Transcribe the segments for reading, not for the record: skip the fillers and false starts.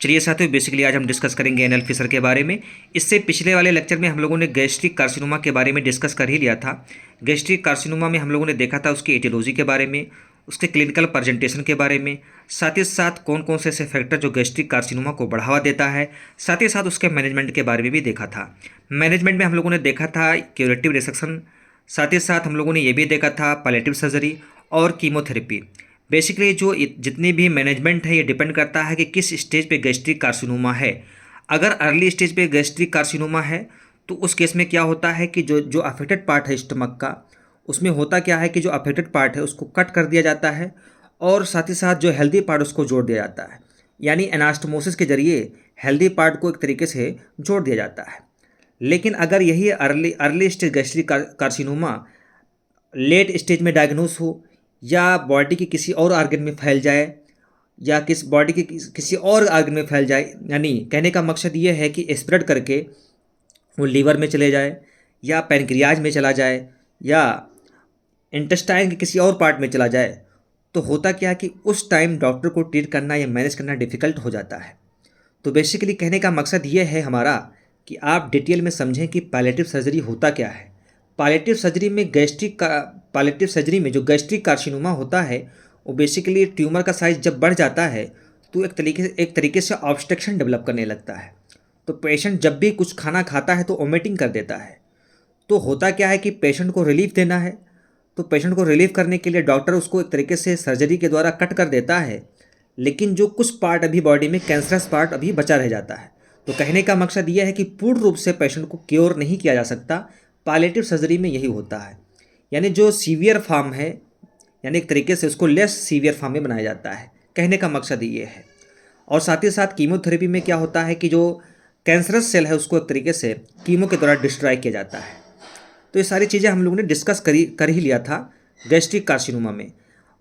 चलिए साथियों, बेसिकली आज हम डिस्कस करेंगे एनएल फिशर के बारे में। इससे पिछले वाले लेक्चर में हम लोगों ने गैस्ट्रिक कार्सिनोमा के बारे में डिस्कस कर ही लिया था। गैस्ट्रिक कार्सिनोमा में हम लोगों ने देखा था उसकी एटियोलॉजी के बारे में, उसके क्लिनिकल प्रेजेंटेशन के बारे में, साथ ही साथ कौन कौन से ऐसे फैक्टर जो गैस्ट्रिक कार्सिनोमा को बढ़ावा देता है, साथ ही साथ उसके मैनेजमेंट के बारे में भी देखा था। मैनेजमेंट में हम लोगों ने देखा था क्यूरेटिव रिसेक्शन, साथ ही साथ हम लोगों ने ये भी देखा था पैलेटिव सर्जरी और कीमोथेरेपी। बेसिकली जो जितनी भी मैनेजमेंट है ये डिपेंड करता है कि किस स्टेज पे गैस्ट्रिक कार्सिनोमा है। अगर अर्ली स्टेज पे गैस्ट्रिक कार्सिनोमा है तो उस केस में क्या होता है कि जो जो अफेक्टेड पार्ट है स्टमक का, उसमें होता क्या है कि जो अफेक्टेड पार्ट है उसको कट कर दिया जाता है और साथ ही साथ जो हेल्दी पार्ट उसको जोड़ दिया जाता है। यानी एनास्टोमोसिस के जरिए हेल्दी पार्ट को एक तरीके से जोड़ दिया जाता है। लेकिन अगर यही early stage gastric carcinoma late stage में डायग्नोस हो या बॉडी के किसी और आर्गन में फैल जाए या बॉडी के किसी और आर्गन में फैल जाए, यानी कहने का मकसद ये है कि स्प्रेड करके वो लीवर में चले जाए या पैनक्रियाज में चला जाए या इंटेस्टाइन के किसी और पार्ट में चला जाए, तो होता क्या है कि उस टाइम डॉक्टर को ट्रीट करना या मैनेज करना डिफ़िकल्ट हो जाता है। तो बेसिकली कहने का मकसद ये है हमारा कि आप डिटेल में समझें कि पैलेटिव सर्जरी होता क्या है। पैलेटिव सर्जरी में जो गैस्ट्रिक कार्सिनोमा होता है वो बेसिकली ट्यूमर का साइज जब बढ़ जाता है तो एक तरीके से ऑब्स्ट्रक्शन डेवलप करने लगता है। तो पेशेंट जब भी कुछ खाना खाता है तो वोमिटिंग कर देता है। तो होता क्या है कि पेशेंट को रिलीफ देना है, तो पेशेंट को रिलीफ करने के लिए डॉक्टर उसको एक तरीके से सर्जरी के द्वारा कट कर देता है, लेकिन जो कुछ पार्ट अभी बॉडी में कैंसरस पार्ट अभी बचा रह जाता है। तो कहने का मकसद यह है कि पूर्ण रूप से पेशेंट को क्योर नहीं किया जा सकता। पैलेटिव सर्जरी में यही होता है, यानी जो सीवियर फॉर्म है यानी एक तरीके से उसको लेस सीवियर फॉर्म में बनाया जाता है। कहने का मकसद ये है। और साथ ही साथ कीमोथेरेपी में क्या होता है कि जो कैंसरस सेल है उसको एक तरीके से कीमो के द्वारा डिस्ट्रॉय किया जाता है। तो ये सारी चीज़ें हम लोगों ने डिस्कस कर ही लिया था गैस्ट्रिक कार्सिनोमा में।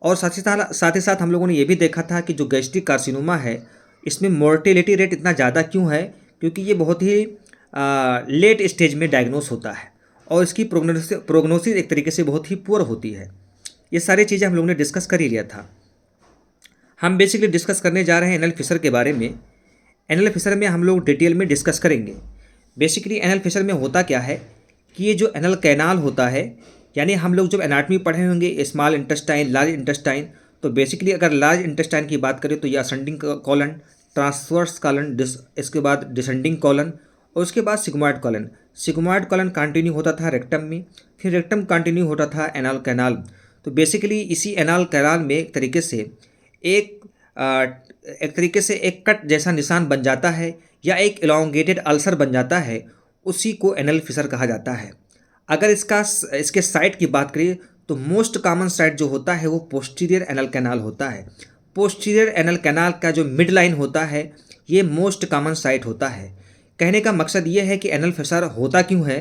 और साथ ही साथ हम लोगों ने ये भी देखा था कि जो गैस्ट्रिक कार्सिनोमा है इसमें मोर्टेलिटी रेट इतना ज़्यादा क्यों है, क्योंकि ये बहुत ही लेट स्टेज में डायग्नोस होता है और इसकी प्रोग्नोसिस एक तरीके से बहुत ही पुअर होती है। ये सारी चीज़ें हम लोगों ने डिस्कस कर ही लिया था। हम बेसिकली डिस्कस करने जा रहे हैं एनएल फिशर के बारे में। एनएल फिशर में हम लोग डिटेल में डिस्कस करेंगे। बेसिकली एनएल फिशर में होता क्या है कि ये जो एनल कैनाल होता है, यानी हम लोग जब एनाटमी पढ़े होंगे स्मॉल इंटेस्टाइन, लार्ज इंटेस्टाइन, तो बेसिकली अगर लार्ज इंटेस्टाइन की बात करें तो ये असेंडिंग कॉलन, ट्रांसवर्स कॉलन, इसके बाद डिसेंडिंग कॉलन और उसके बाद sigmoid colon. Sigmoid colon continue होता था रेक्टम में, फिर रेक्टम कंटिन्यू होता था एनल कैनाल। तो बेसिकली इसी एनल कैनाल में एक तरीके से एक कट जैसा निशान बन जाता है या एक इलॉन्गेटेड अल्सर बन जाता है, उसी को एनल फिशर कहा जाता है। अगर इसके साइट की बात करें तो मोस्ट कॉमन साइट जो होता है वो पोस्टीरियर एनल कैनाल होता है। पोस्टीरियर एनल कैनाल का जो मिड लाइन होता है ये मोस्ट कॉमन साइट होता है। कहने का मकसद ये है कि एनल फिशर होता क्यों है,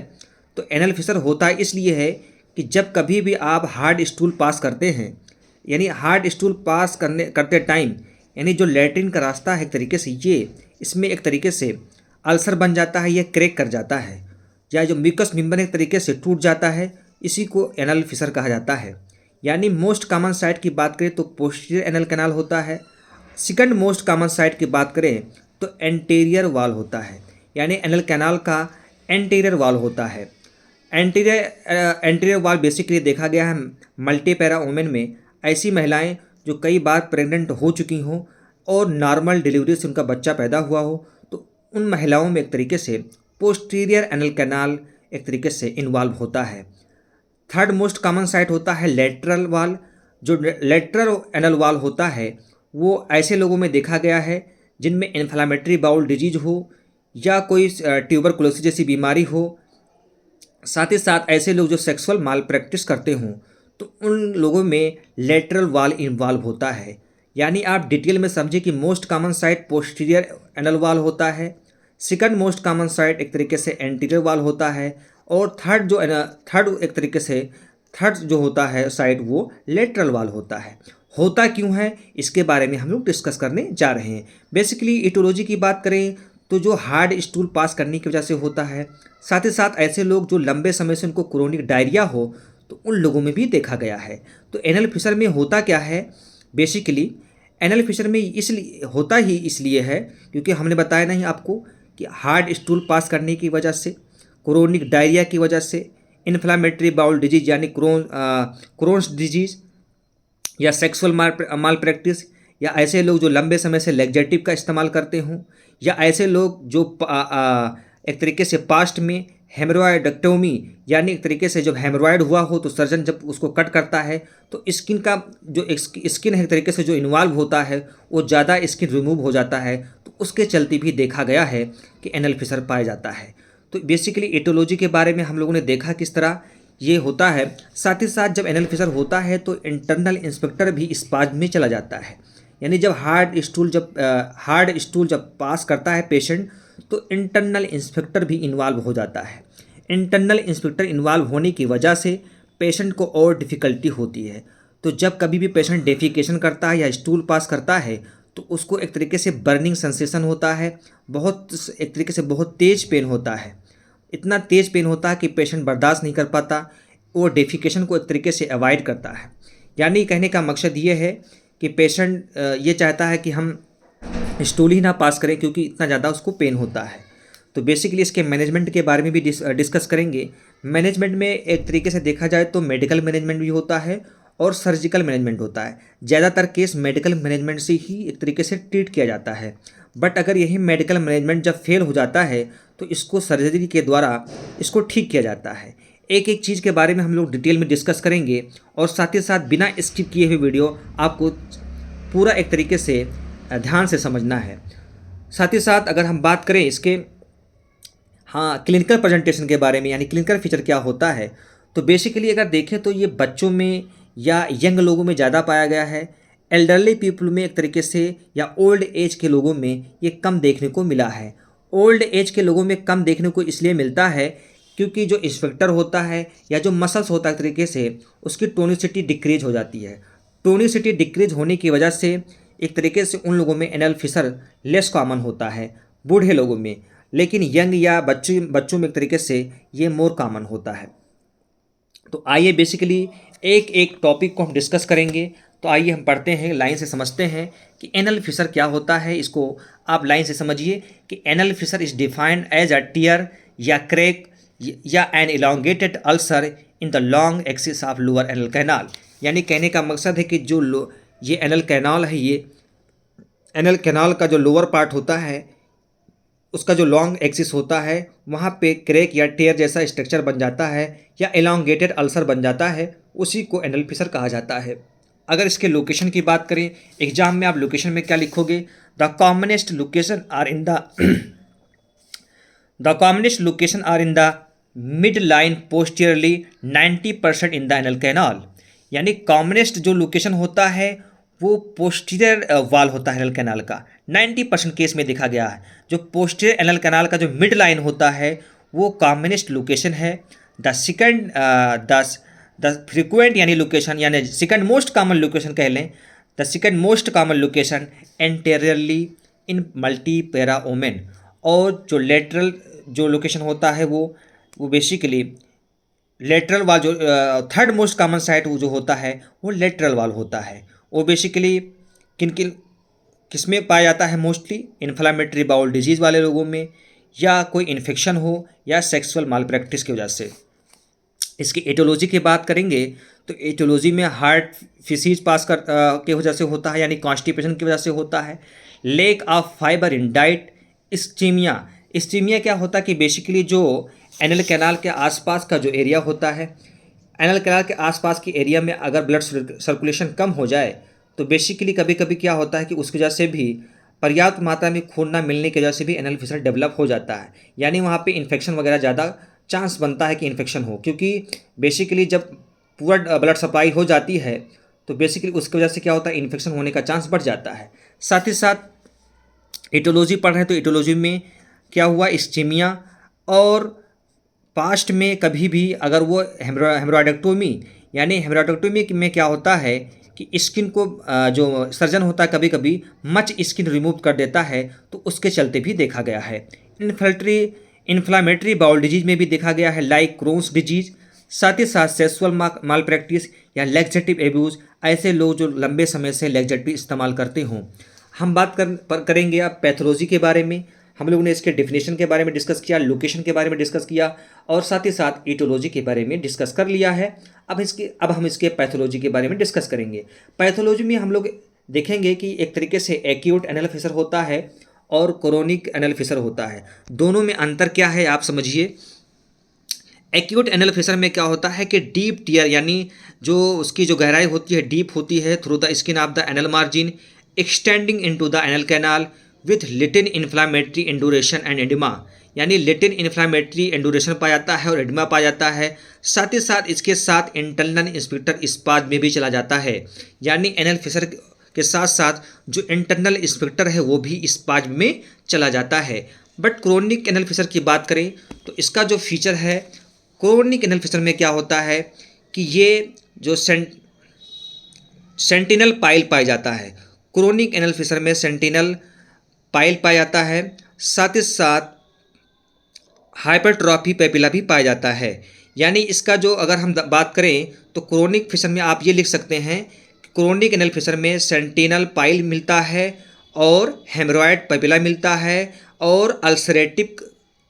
तो एनल फिशर होता इसलिए है कि जब कभी भी आप हार्ड स्टूल पास करते हैं, यानी हार्ड स्टूल पास करते टाइम यानी जो लैट्रिन का रास्ता है एक तरीके से ये इसमें एक तरीके से अल्सर बन जाता है, ये क्रैक कर जाता है या जो म्यूकस मेम्ब्रेन एक तरीके से टूट जाता है, इसी को एनल फिशर कहा जाता है। यानी मोस्ट कॉमन साइट की बात करें तो पोस्टीरियर एनल कैनाल होता है। सेकंड मोस्ट कॉमन साइट की बात करें तो एंटीरियर वॉल होता है, यानी एनल कैनाल का एंटीरियर वॉल होता है। एंटीरियर वॉल बेसिकली देखा गया है मल्टीपैरा वुमेन में, ऐसी महिलाएं जो कई बार प्रेग्नेंट हो चुकी हों और नॉर्मल डिलीवरी से उनका बच्चा पैदा हुआ हो, तो उन महिलाओं में एक तरीके से पोस्टीरियर एनल कैनाल एक तरीके से इन्वॉल्व होता है। थर्ड मोस्ट कॉमन साइट होता है लेटरल वॉल। जो लेटरल एनल वॉल होता है वो ऐसे लोगों में देखा गया है जिनमें इन्फ्लामेटरी बाउल डिजीज हो या कोई ट्यूबरकुलोसिस जैसी बीमारी हो, साथ ही साथ ऐसे लोग जो सेक्सुअल माल प्रैक्टिस करते हों, तो उन लोगों में लेटरल वॉल इन्वॉल्व होता है। यानी आप डिटेल में समझिए कि most common site posterior anal wall होता है, सेकंड मोस्ट कॉमन साइट एक तरीके से एंटीरियर वॉल होता है और थर्ड जो होता है साइट वो लेटरल वॉल होता है। होता क्यों है इसके बारे में हम लोग डिस्कस करने जा रहे हैं। बेसिकली इटियोलॉजी की बात करें तो जो हार्ड स्टूल पास करने की वजह से होता है, साथ ही साथ ऐसे लोग जो लंबे समय से उनको क्रोनिक डायरिया हो तो उन लोगों में भी देखा गया है। तो एनल फिशर में होता क्या है, बेसिकली एनल फिशर में इसलिए होता ही इसलिए है क्योंकि हमने बताया नहीं आपको कि हार्ड स्टूल पास करने की वजह से, क्रोनिक डायरिया की वजह से, इन्फ्लामेटरी बाउल डिजीज यानी क्रोन्स डिजीज, या सेक्सुअल माल प्रैक्टिस, या ऐसे लोग जो लंबे समय से लैक्जेटिव का इस्तेमाल करते हों, या ऐसे लोग जो एक तरीके से पास्ट में हेमरॉयडक्टोमी यानी एक तरीके से जब हेमरॉयड हुआ हो तो सर्जन जब उसको कट करता है तो स्किन का जो स्किन है एक तरीके से जो इन्वॉल्व होता है वो ज़्यादा स्किन रिमूव हो जाता है, तो उसके चलते भी देखा गया है कि एनल फिशर पाया जाता है। तो बेसिकली एटोलॉजी के बारे में हम लोगों ने देखा किस तरह ये होता है। साथ ही साथ जब एनल फिशर होता है तो इंटरनल इंस्पेक्टर भी स्पाज्म में चला जाता है, यानी जब हार्ड स्टूल जब पास करता है पेशेंट तो इंटरनल इंस्पेक्टर भी इन्वॉल्व हो जाता है। इंटरनल इंस्पेक्टर इन्वॉल्व होने की वजह से पेशेंट को और डिफ़िकल्टी होती है। तो जब कभी भी पेशेंट डेफिकेशन करता है या स्टूल पास करता है तो उसको एक तरीके से बर्निंग सेंसेशन होता है, बहुत एक तरीके से बहुत तेज़ पेन होता है, इतना तेज़ पेन होता है कि पेशेंट बर्दाश्त नहीं कर पाता, वो डेफिकेशन को एक तरीके से अवॉइड करता है। यानी कहने का मकसद ये है कि पेशेंट ये चाहता है कि हम स्टूल ही ना पास करें क्योंकि इतना ज़्यादा उसको पेन होता है। तो बेसिकली इसके मैनेजमेंट के बारे में भी डिस्कस करेंगे। मैनेजमेंट में एक तरीके से देखा जाए तो मेडिकल मैनेजमेंट भी होता है और सर्जिकल मैनेजमेंट होता है। ज़्यादातर केस मेडिकल मैनेजमेंट से ही एक तरीके से ट्रीट किया जाता है, बट अगर यही मेडिकल मैनेजमेंट जब फेल हो जाता है तो इसको सर्जरी के द्वारा इसको ठीक किया जाता है। एक एक चीज़ के बारे में हम लोग डिटेल में डिस्कस करेंगे और साथ ही साथ बिना स्किप किए हुए वीडियो आपको पूरा एक तरीके से ध्यान से समझना है। साथ ही साथ अगर हम बात करें इसके क्लिनिकल प्रेजेंटेशन के बारे में, यानी क्लिनिकल फीचर क्या होता है, तो बेसिकली अगर देखें तो ये बच्चों में या यंग लोगों में ज़्यादा पाया गया है। एल्डरली पीपल में एक तरीके से या ओल्ड एज के लोगों में ये कम देखने को मिला है। ओल्ड एज के लोगों में कम देखने को इसलिए मिलता है क्योंकि जो इंस्पेक्टर होता है या जो मसल्स होता है एक तरीके से उसकी टोनिसिटी डिक्रीज हो जाती है। टोनिसिटी डिक्रीज होने की वजह से एक तरीके से उन लोगों में एनल फिशर लेस कॉमन होता है बूढ़े लोगों में, लेकिन यंग या बच्चों में एक तरीके से ये मोर कॉमन होता है। तो आइए बेसिकली एक एक टॉपिक को हम डिस्कस करेंगे। तो आइए हम पढ़ते हैं, लाइन से समझते हैं कि एनल फिशर क्या होता है। इसको आप लाइन से समझिए कि anal fissure is defined as a tear or crack or an elongated ulcer in the long axis of lower anal canal. यानी कहने का मकसद है कि जो ये एनल कैनाल है, ये एनल कैनाल का जो लोअर पार्ट होता है उसका जो लॉन्ग एक्सिस होता है वहाँ पे क्रैक या टेयर जैसा स्ट्रक्चर बन जाता है या एलोंगेटेड अल्सर बन जाता है, उसी को एनल फिशर कहा जाता है। अगर इसके लोकेशन की बात करें, एग्जाम में आप लोकेशन में क्या लिखोगे? The commonest location are in the midline लाइन पोस्टीरियरली 90% इन द एनल कैनाल। यानी कॉमनेस्ट जो लोकेशन होता है वो पोस्टीरियर वाल होता है एनल कैनाल का, 90% केस में देखा गया है। जो पोस्टीरियर एनल कैनाल का जो मिड लाइन होता है वो कॉमनेस्ट लोकेशन है। द फ्रिक्वेंट यानी लोकेशन यानी सेकंड मोस्ट कॉमन लोकेशन कह लें, the second most common location anteriorly in multipara women. और जो लेटरल जो लोकेशन होता है वो बेसिकली लेटरल वाल, जो थर्ड मोस्ट कॉमन साइट जो होता है वो लेटरल वाल होता है। वो बेसिकली किस में पाया जाता है? मोस्टली इन्फ्लामेटरी बाउल डिजीज़ वाले लोगों में, या कोई इन्फेक्शन हो या सेक्सुअल माल प्रैक्टिस की वजह से। इसकी एटोलॉजी की बात करेंगे तो एटोलॉजी में हार्ट फिसीज पास के वजह से होता है, यानी कॉन्स्टिपेशन की वजह से होता है। Lack of fiber in diet, इस्टीमिया क्या होता है कि बेसिकली जो एनल कैनाल के आसपास का जो एरिया होता है, एनल कैनाल के आसपास की एरिया में अगर ब्लड सर्कुलेशन कम हो जाए तो बेसिकली कभी कभी क्या होता है कि उसकी वजह से भी पर्याप्त मात्रा में खून ना मिलने की वजह से भी एनल फिशर डेवलप हो जाता है। यानी वहाँ पे इन्फेक्शन वगैरह ज़्यादा चांस बनता है कि इन्फेक्शन हो, क्योंकि बेसिकली जब पूरा ब्लड सप्लाई हो जाती है तो बेसिकली उसकी वजह से क्या होता है, इन्फेक्शन होने का चांस बढ़ जाता है। साथ ही साथ एटोलॉजी पढ़ रहे हैं तो एटोलॉजी में क्या हुआ, इस्चीमिया, और पास्ट में कभी भी अगर वो हेमरॉयडक्टोमी, यानी हेमरॉयडक्टोमी में क्या होता है कि स्किन को जो सर्जन होता है कभी कभी मच स्किन रिमूव कर देता है, तो उसके चलते भी देखा गया है। इन्फ्लामेटरी बाउल डिजीज में भी देखा गया है, लाइक क्रोन्स डिजीज। साथ ही साथ सेक्सुअल माल प्रैक्टिस या लैक्सेटिव एब्यूज़, ऐसे लोग जो लंबे समय से लैक्सेटिव इस्तेमाल करते हों। हम बात करेंगे अब पैथोलॉजी के बारे में। हम लोगों ने इसके डेफिनेशन के बारे में डिस्कस किया, लोकेशन के बारे में डिस्कस किया और साथ ही साथ ईटियोलॉजी के बारे में डिस्कस कर लिया है। अब हम इसके पैथोलॉजी के बारे में डिस्कस करेंगे। पैथोलॉजी में हम लोग देखेंगे कि एक तरीके से एक्यूट एनल फिशर होता है और क्रोनिक एनल फिशर होता है। दोनों में अंतर क्या है आप समझिए। एक्यूट एनल फिशर में क्या होता है कि डीप टियर यानी जो उसकी जो गहराई होती है डीप होती है through the skin of the anal margin extending into the anal canal with little inflammatory induration and edema, यानी लिटिन इन्फ्लामेटरी इंडूरेशन पाया जाता है और एडिमा पाया जाता है। साथ ही साथ इसके साथ इंटरनल इंस्पेक्टर स्पाज में भी चला जाता है, यानी एनल फिशर के साथ साथ जो इंटरनल इंस्पेक्टर है वो भी स्पाज में चला जाता है। बट क्रोनिक एनल फिशर की बात करें तो इसका जो फीचर है क्रोनिक एनल फिशर में क्या होता है कि ये जो सेंटिनल पाइल पाया जाता है। क्रोनिक एनल फिशर में सेंटिनल पाइल पाया जाता है, साथ ही साथ हाइपरट्रॉफी पेपिला भी पाया जाता है। यानी इसका जो अगर हम बात करें तो क्रोनिक फिशर में आप ये लिख सकते हैं क्रोनिक एनल फिशर में सेंटिनल पाइल मिलता है और हेमरॉयड पेपिला मिलता है और अल्सरेटिव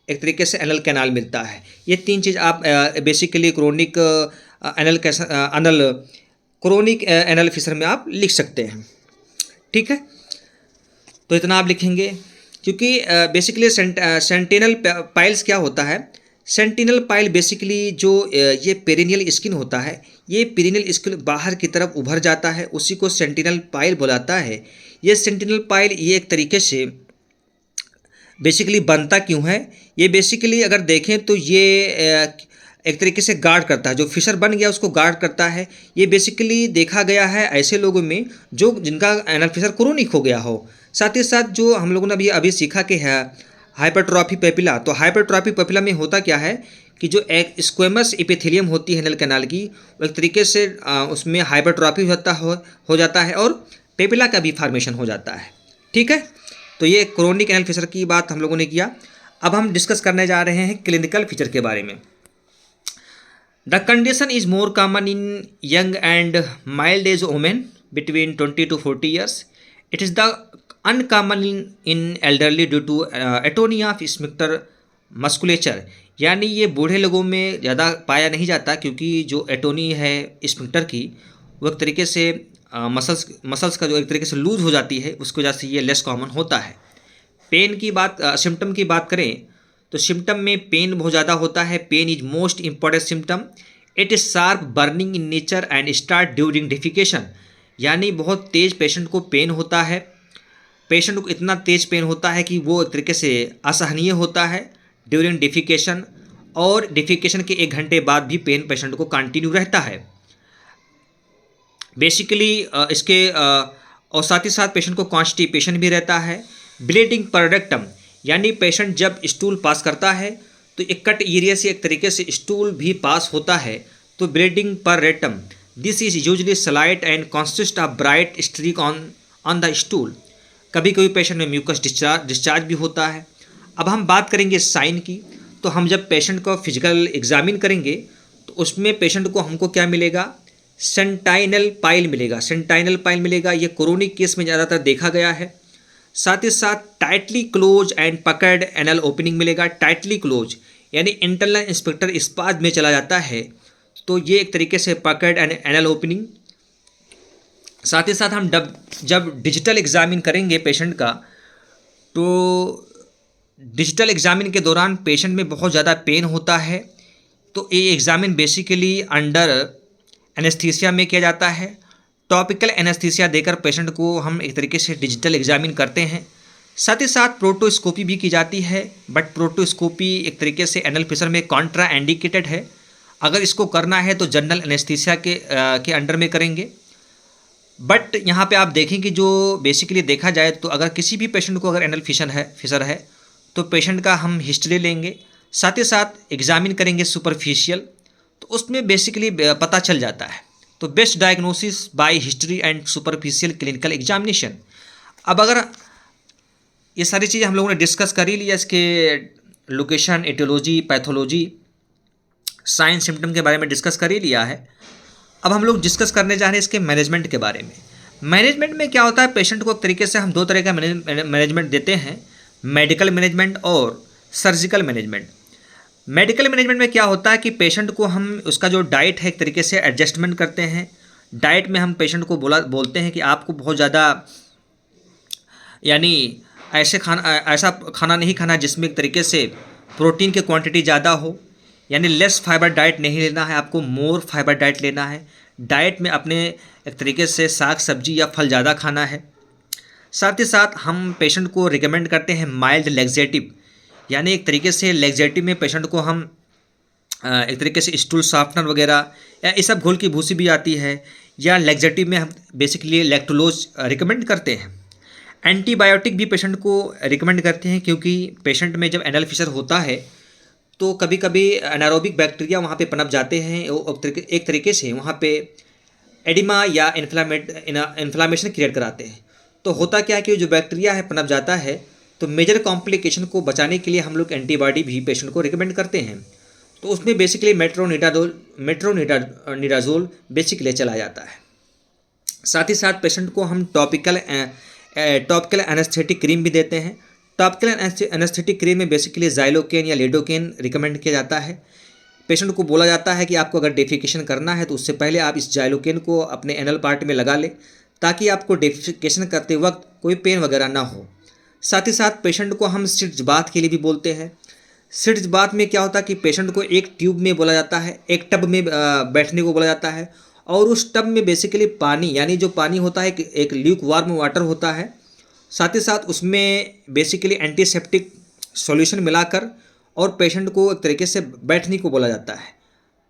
एक तरीके से एनल कैनाल मिलता है। ये तीन चीज़ आप बेसिकली क्रोनिक एनल फिशर में आप लिख सकते हैं। ठीक है, तो इतना आप लिखेंगे क्योंकि बेसिकली सेंटिनल पाइल्स क्या होता है। सेंटिनल पाइल बेसिकली जो ये पेरिनियल स्किन होता है, ये पेरिनियल स्किन बाहर की तरफ उभर जाता है, उसी को सेंटिनल पाइल बुलाता है। ये सेंटिनल पाइल ये एक तरीके से बेसिकली बनता क्यों है, ये बेसिकली अगर देखें तो ये एक तरीके से गार्ड करता है, जो फिशर बन गया उसको गार्ड करता है। ये बेसिकली देखा गया है ऐसे लोगों में जो जिनका एनल फिशर क्रोनिक हो गया हो। साथ ही साथ जो हम लोगों ने अभी सीखा कि है हाइपरट्रॉफी पेपिला, तो हाइपरट्रॉफी पेपिला में होता क्या है कि जो एक स्क्वेमस एपिथेलियम होती है एनल कैनाल की, वो एक तरीके से उसमें हाइपरट्रॉफी हो जाता है और पेपिला का भी फॉर्मेशन हो जाता है। ठीक है, तो ये क्रोनिक एनल फिशर की बात हम लोगों ने किया। अब हम डिस्कस करने जा रहे हैं क्लिनिकल फीचर के बारे में। The condition is more common in young and mild age women between 20 to 40 years. It is the uncommon in elderly due to atonia of sphincter musculature. यानी ये बूढ़े लोगों में ज़्यादा पाया नहीं जाता क्योंकि जो एटोनी है स्फिंक्टर की वो एक तरीके से मसल्स का जो एक तरीके से लूज हो जाती है उसकी वजह से ये लेस कॉमन होता है। पेन की बात सिम्टम की बात करें तो सिम्टम में पेन बहुत ज़्यादा होता है। Pain is most important symptom. It is sharp burning in nature and start during defecation, यानी बहुत तेज़ पेशेंट को पेन होता है। पेशेंट को इतना तेज़ पेन होता है कि वो एक तरीके से असहनीय होता है ड्यूरिंग डिफिकेशन, और डिफिकेशन के 1 घंटे बाद भी पेन पेशेंट को कंटिन्यू रहता है। बेसिकली इसके और साथ ही साथ पेशेंट को कॉन्स्टिपेशन भी रहता है। ब्लीडिंग पर रेक्टम, यानी पेशेंट जब स्टूल पास करता है तो एक कट एरिया से एक तरीके से स्टूल भी पास होता है, तो ब्लीडिंग पर rectum this is usually slight and consist of bright streak on the stool. कभी कभी पेशेंट में म्यूकस डिस्चार्ज भी होता है। अब हम बात करेंगे साइन की, तो हम जब पेशेंट को फिजिकल एग्जामिन करेंगे तो उसमें पेशेंट को हमको क्या मिलेगा, सेंटाइनल पाइल मिलेगा। सेंटाइनल पाइल मिलेगा, ये क्रोनिक केस में ज़्यादातर देखा गया है। साथ ही साथ tightly close and puckered anal opening मिलेगा। टाइटली क्लोज यानी इंटरनल इंस्पेक्टर स्पाज में चला जाता है, तो ये एक तरीके से पकर्ड एंड एनल ओपनिंग। साथ ही साथ हम जब डिजिटल एग्जामिन करेंगे पेशेंट का, तो डिजिटल एग्जामिन के दौरान पेशेंट में बहुत ज़्यादा पेन होता है, तो ये एग्जामिन बेसिकली अंडर एनेस्थीसिया में किया जाता है। टॉपिकल एनेस्थीसिया देकर पेशेंट को हम एक तरीके से डिजिटल एग्जामिन करते हैं। साथ ही साथ प्रोटोस्कोपी भी की जाती है, बट प्रोटोस्कोपी एक तरीके से एनल फिशर में कॉन्ट्रा इंडिकेटेड है। अगर इसको करना है तो जनरल एनेस्थीसिया के अंडर में करेंगे। बट यहाँ पे आप देखें कि जो बेसिकली देखा जाए तो अगर किसी भी पेशेंट को अगर एनल फिशर है तो पेशेंट का हम हिस्ट्री लेंगे, साथ ही साथ एग्जामिन करेंगे सुपरफिशियल, तो उसमें बेसिकली पता चल जाता है। तो best diagnosis by history and superficial clinical examination. अब अगर ये सारी चीज़ें हम लोगों ने डिस्कस कर ही लिया, इसके location, aetiology, pathology, sign symptom के बारे में डिस्कस कर ही लिया है। अब हम लोग डिस्कस करने जा रहे हैं इसके मैनेजमेंट के बारे में। मैनेजमेंट में क्या होता है, पेशेंट को एक तरीके से हम दो तरह का मैनेजमेंट देते हैं, मेडिकल मैनेजमेंट और सर्जिकल मैनेजमेंट। मेडिकल मैनेजमेंट में क्या होता है कि पेशेंट को हम उसका जो डाइट है एक तरीके से एडजस्टमेंट करते हैं। डाइट में हम पेशेंट को बोलते हैं कि आपको बहुत ज़्यादा यानी ऐसा खाना नहीं खाना जिसमें एक तरीके से प्रोटीन की क्वांटिटी ज़्यादा हो, यानी लेस फाइबर डाइट नहीं लेना है, आपको मोर फाइबर डाइट लेना है। डाइट में अपने एक तरीके से साग सब्जी या फल ज़्यादा खाना है। साथ ही साथ हम पेशेंट को रिकमेंड करते हैं माइल्ड लेग्जेटिव, यानी एक तरीके से लेग्जेटिव में पेशेंट को हम एक तरीके से स्टूल सॉफ्टनर वगैरह या ये सब घोल की भूसी भी आती है, या लेग्जेटिव में हम बेसिकली लैक्टोलोज रिकमेंड करते हैं। एंटीबायोटिक भी पेशेंट को रिकमेंड करते हैं, क्योंकि पेशेंट में जब एनल फिशर होता है तो कभी कभी एनारोबिक बैक्टीरिया वहाँ पे पनप जाते हैं, एक तरीके से वहाँ पे एडिमा या इन्फ्लामेशन क्रिएट कराते हैं। तो होता क्या है कि जो बैक्टीरिया है पनप जाता है, तो मेजर कॉम्प्लिकेशन को बचाने के लिए हम लोग एंटीबायोटिक भी पेशेंट को रिकमेंड करते हैं। तो उसमें बेसिकली मेट्रोनिडाजोल बेसिकली चला जाता है। साथ ही साथ पेशेंट को हम टॉपिकल एनेस्थेटिक क्रीम भी देते हैं। टॉपिकल एनेस्थेटिक क्रीम में बेसिकली ज़ाइलोकेन या लिडोकेन रिकमेंड किया जाता है। पेशेंट को बोला जाता है कि आपको अगर डेफिकेशन करना है तो उससे पहले आप इस ज़ाइलोकेन को अपने एनल पार्ट में लगा लें, ताकि आपको डेफिकेशन करते वक्त कोई पेन वगैरह ना हो। साथ ही साथ पेशेंट को हम सिट्ज बाथ के लिए भी बोलते हैं। सिट्ज बाथ में क्या होता है कि पेशेंट को एक ट्यूब में बोला जाता है, एक टब में बैठने को बोला जाता है, और उस टब में बेसिकली पानी, यानी जो पानी होता है एक ल्यूक वार्म वाटर होता है। साथ ही साथ उसमें बेसिकली एंटीसेप्टिक सॉल्यूशन मिलाकर और पेशेंट को एक तरीके से बैठने को बोला जाता है।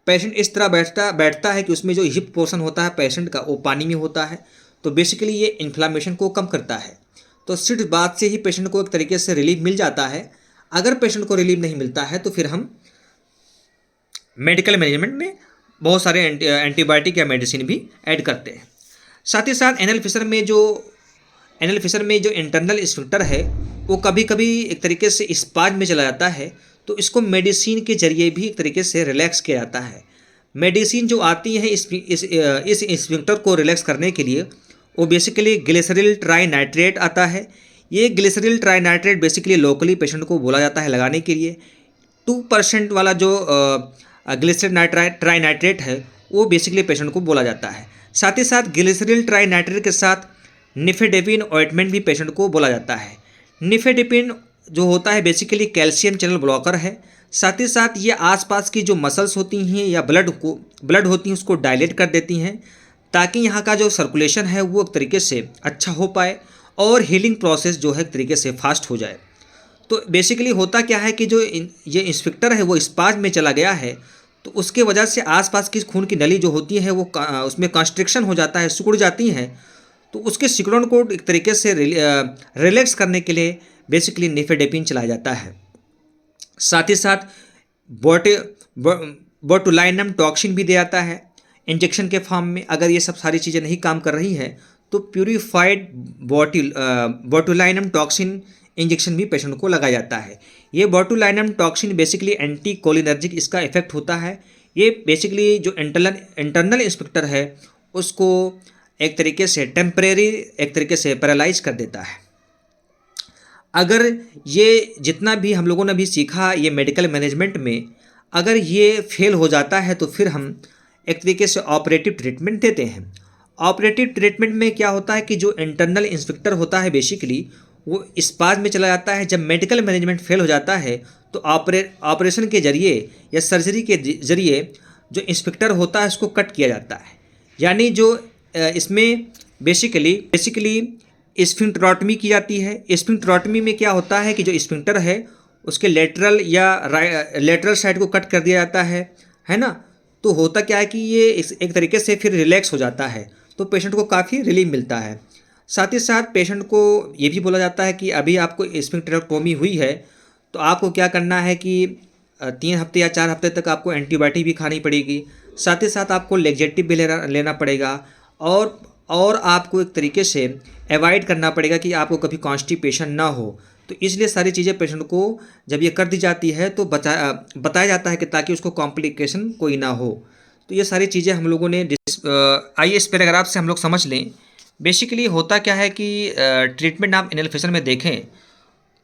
पेशेंट इस तरह बैठता है कि उसमें जो हिप पोर्शन होता है पेशेंट का वो पानी में होता है, तो बेसिकली ये इन्फ्लामेशन को कम करता है। तो सिट्ज बाथ से ही पेशेंट को एक तरीके से रिलीफ मिल जाता है। अगर पेशेंट को रिलीफ नहीं मिलता है तो फिर हम मेडिकल मैनेजमेंट में बहुत सारे एंटीबायोटिक या मेडिसिन भी ऐड करते हैं। साथ ही साथ एनल फिशर में जो इंटरनल स्फिंक्टर है वो कभी कभी एक तरीके से स्पाज में चला जाता है, तो इसको मेडिसिन के जरिए भी एक तरीके से रिलैक्स किया जाता है। मेडिसिन जो आती है इस स्फिंक्टर को रिलैक्स करने के लिए, वो बेसिकली ग्लिसरील ट्राइनाइट्रेट आता है। ये ग्लिसरील ट्राइनाइट्रेट बेसिकली लोकली पेशेंट को बोला जाता है लगाने के लिए। 2% वाला जो ग्लिसरील ट्राइनाइट्रेट है वो बेसिकली पेशेंट को बोला जाता है। साथ ही साथ ग्लिसरील ट्राइनाइट्रेट के साथ निफेडेपिन ऑइंटमेंट भी पेशेंट को बोला जाता है। निफेडेपिन जो होता है बेसिकली कैल्शियम चैनल ब्लॉकर है। साथ ही साथ ये आसपास की जो मसल्स होती हैं या ब्लड होती हैं उसको डायलेट कर देती हैं, ताकि यहाँ का जो सर्कुलेशन है वो एक तरीके से अच्छा हो पाए और हीलिंग प्रोसेस जो है एक तरीके से फास्ट हो जाए। तो बेसिकली होता क्या है कि जो ये स्फिंक्टर है वो स्पाज में चला गया है, तो उसके वजह से आसपास की खून की नली जो होती है वो उसमें कंस्ट्रिक्शन हो जाता है, सिकुड़ जाती हैं। तो उसके सिकुड़न को एक तरीके से रिलैक्स करने के लिए बेसिकली निफेडेपिन चलाया जाता है। साथ ही साथ बोटुलाइनम टॉक्सिन भी दिया जाता है इंजेक्शन के फॉर्म में। अगर ये सब सारी चीज़ें नहीं काम कर रही हैं तो प्यूरिफाइड बोटुलाइनम टॉक्सिन इंजेक्शन भी पेशेंट को लगाया जाता है। ये बोटुलाइनम टॉक्सिन बेसिकली एंटी कोलिनर्जिक इसका इफेक्ट होता है। ये बेसिकली जो इंटरनल इंस्पेक्टर है उसको एक तरीके से टेम्परेरी एक तरीके से पैरालाइज कर देता है। अगर ये जितना भी हम लोगों ने भी सीखा ये मेडिकल मैनेजमेंट में, अगर ये फेल हो जाता है तो फिर हम एक तरीके से ऑपरेटिव ट्रीटमेंट देते हैं। ऑपरेटिव ट्रीटमेंट में क्या होता है कि जो इंटरनल इंस्पेक्टर होता है बेसिकली वो स्पाज में चला जाता है। जब मेडिकल मैनेजमेंट फेल हो जाता है तो ऑपरेशन के जरिए या सर्जरी के जरिए जो इंस्पेक्टर होता है उसको कट किया जाता है। यानी जो इसमें बेसिकली स्फिंक्टरोटमी की जाती है। स्फिंक्टरोटमी में क्या होता है कि जो स्फिंक्टर है उसके लेटरल साइड को कट कर दिया जाता है ना। तो होता क्या है कि ये एक तरीके से फिर रिलैक्स हो जाता है, तो पेशेंट को काफ़ी रिलीफ मिलता है। साथ ही साथ पेशेंट को ये भी बोला जाता है कि अभी आपको स्फिंक्टरोटमी हुई है तो आपको क्या करना है कि 3 हफ्ते या 4 हफ्ते तक आपको एंटीबायोटिक भी खानी पड़ेगी। साथ ही साथ आपको लेग्जेटिव भी लेना पड़ेगा, और आपको एक तरीके से अवॉइड करना पड़ेगा कि आपको कभी कॉन्स्टिपेशन ना हो, तो इसलिए सारी चीज़ें पेशेंट को जब ये कर दी जाती है तो बताया जाता है कि ताकि उसको कॉम्प्लिकेशन कोई ना हो। तो ये सारी चीज़ें हम लोगों ने आइए इस पैराग्राफ से हम लोग समझ लें। बेसिकली होता क्या है कि ट्रीटमेंट आप एनल फिशर में देखें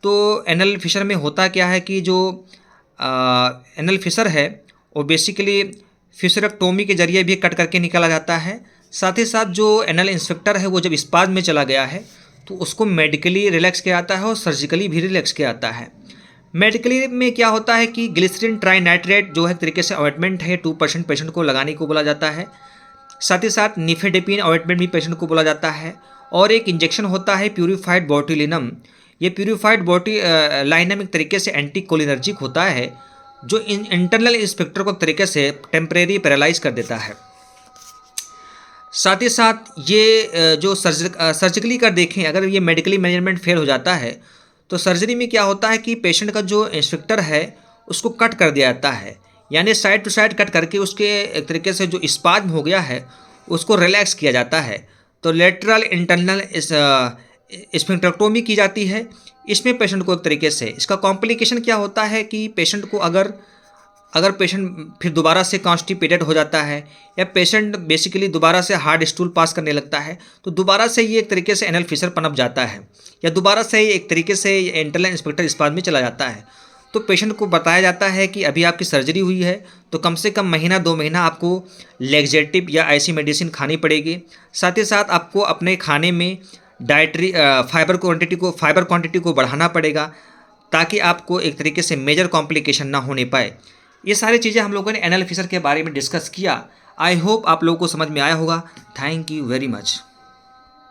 तो एनल फिशर में होता क्या है कि जो एनल फिशर है वो बेसिकली फिशरेक्टोमी के जरिए भी कट करके निकाला जाता है। साथ ही साथ जो एनल इंस्पेक्टर है वो जब स्पाज्म में चला गया है तो उसको मेडिकली रिलैक्स किया जाता है और सर्जिकली भी रिलैक्स किया जाता है। मेडिकली में क्या होता है कि ग्लिसरीन ट्राइनाइट्रेट जो है एक तरीके से ऑइंटमेंट है 2% पेशेंट को लगाने को बोला जाता है। साथ ही साथ निफेडेपिन ऑइंटमेंट भी पेशेंट को बोला जाता है। और एक इंजेक्शन होता है प्यूरिफाइड बोट्युलिनम। ये प्यूरिफाइड बोट्युलिनम एक तरीके से एंटीकोलिनर्जिक होता है जो इंटरनल इंस्पेक्टर को एक तरीके से टेम्परेरी पैरालाइज कर देता है। साथ ही साथ ये जो सर्जिकली कर देखें, अगर ये मेडिकली मैनेजमेंट फेल हो जाता है तो सर्जरी में क्या होता है कि पेशेंट का जो इंस्पेक्टर है उसको कट कर दिया जाता है, यानी साइड टू साइड कट करके उसके एक तरीके से जो स्पाज्म हो गया है उसको रिलैक्स किया जाता है। तो लेटरल इंटरनल स्फिंक्टरेक्टोमी की जाती है। इसमें पेशेंट को एक तरीके से इसका कॉम्प्लिकेशन क्या होता है कि पेशेंट को अगर पेशेंट फिर दोबारा से कॉन्स्टिपेटेड हो जाता है या पेशेंट बेसिकली दोबारा से हार्ड स्टूल पास करने लगता है तो दोबारा से ये एक तरीके से एनल फिशर पनप जाता है या दोबारा से एक तरीके से इंटरनल इंस्पेक्टर स्पाज्म में चला जाता है। तो पेशेंट को बताया जाता है कि अभी आपकी सर्जरी हुई है तो कम से कम महीना 2 महीना आपको लैक्सेटिव या ऐसी मेडिसिन खानी पड़ेगी। साथ ही साथ आपको अपने खाने में डाइटरी फाइबर क्वांटिटी को बढ़ाना पड़ेगा ताकि आपको एक तरीके से मेजर कॉम्प्लिकेशन ना होने पाए। ये सारी चीज़ें हम लोगों ने एनल फिशर के बारे में डिस्कस किया। आई होप आप लोगों को समझ में आया होगा। Thank you very much.